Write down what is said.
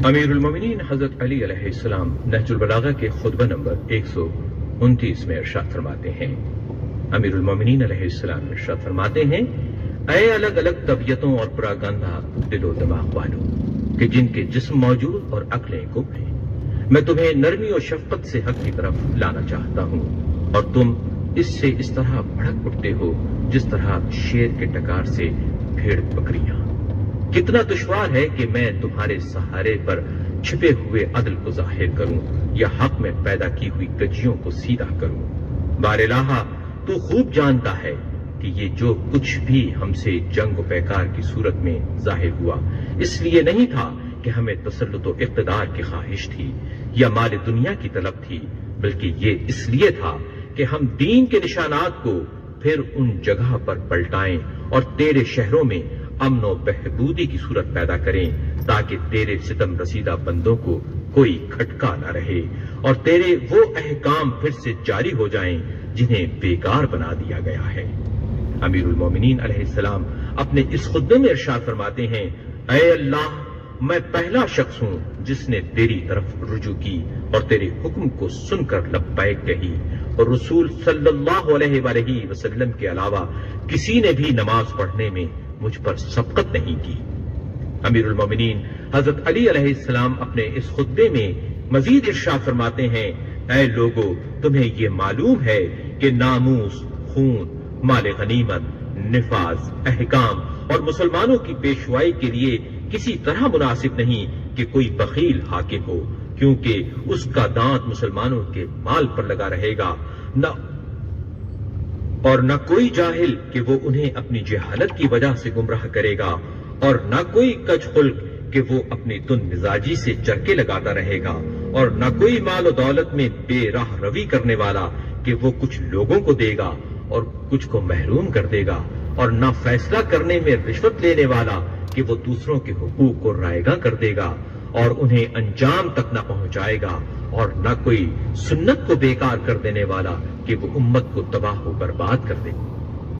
امیر المومنین حضرت علی علیہ السلام نہج البلاغہ کے خطبہ نمبر 129 میں ارشاد فرماتے ہیں، امیر المومنین علیہ السلام ارشاد فرماتے ہیں، اے الگ الگ طبیعتوں اور پراگندہ دل و دماغ والوں کہ جن کے جسم موجود اور عقلیں گم ہیں، میں تمہیں نرمی اور شفقت سے حق کی طرف لانا چاہتا ہوں، اور تم اس سے اس طرح بھڑک اٹھتے ہو جس طرح شیر کے ٹکار سے بھیڑ بکریاں۔ کتنا دشوار ہے کہ میں تمہارے سہارے پر چھپے ہوئے عدل کو ظاہر کروں یا حق میں پیدا کی ہوئی کجیوں کو سیدھا کروں۔ بار الہا، تو خوب جانتا ہے کہ یہ جو کچھ بھی ہم سے جنگ و پیکار کی صورت میں ظاہر ہوا، اس لیے نہیں تھا کہ ہمیں تسلط و اقتدار کی خواہش تھی یا مال دنیا کی طلب تھی، بلکہ یہ اس لیے تھا کہ ہم دین کے نشانات کو پھر ان جگہ پر پلٹائیں اور تیرے شہروں میں امن و بہبودی کی صورت پیدا کریں، تاکہ تیرے ستم رسیدہ بندوں کو کوئی کھٹکا نہ رہے اور تیرے وہ احکام پھر سے جاری ہو جائیں جنہیں بیکار بنا دیا گیا ہے۔ امیر المومنین علیہ السلام اپنے اس خطبے میں ارشاد فرماتے ہیں، اے اللہ، میں پہلا شخص ہوں جس نے تیری طرف رجوع کی اور تیرے حکم کو سن کر لبیک کہی، اور رسول صلی اللہ علیہ وآلہ وسلم کے علاوہ کسی نے بھی نماز پڑھنے میں مجھ پر سبقت نہیں کی۔ امیر المومنین حضرت علی علیہ السلام اپنے اس خطبے میں مزید ارشاد فرماتے ہیں، اے لوگو، تمہیں یہ معلوم ہے کہ ناموس، خون، مال غنیمت، نفاذ، احکام اور مسلمانوں کی پیشوائی کے لیے کسی طرح مناسب نہیں کہ کوئی بخیل حاکم ہو، کیونکہ اس کا دانت مسلمانوں کے مال پر لگا رہے گا، نہ کوئی جاہل کہ وہ انہیں اپنی جہالت کی وجہ سے گمراہ کرے گا، اور نہ کوئی کج خلق کہ وہ اپنی تند مزاجی سے چرکے لگاتا رہے گا، اور نہ کوئی مال و دولت میں بے راہ روی کرنے والا کہ وہ کچھ لوگوں کو دے گا اور کچھ کو محروم کر دے گا، اور نہ فیصلہ کرنے میں رشوت لینے والا کہ وہ دوسروں کے حقوق کو رائیگاں کر دے گا اور انہیں انجام تک نہ پہنچائے گا، اور نہ کوئی سنت کو بیکار کر دینے والا کہ وہ امت کو تباہ و برباد کر دے گا۔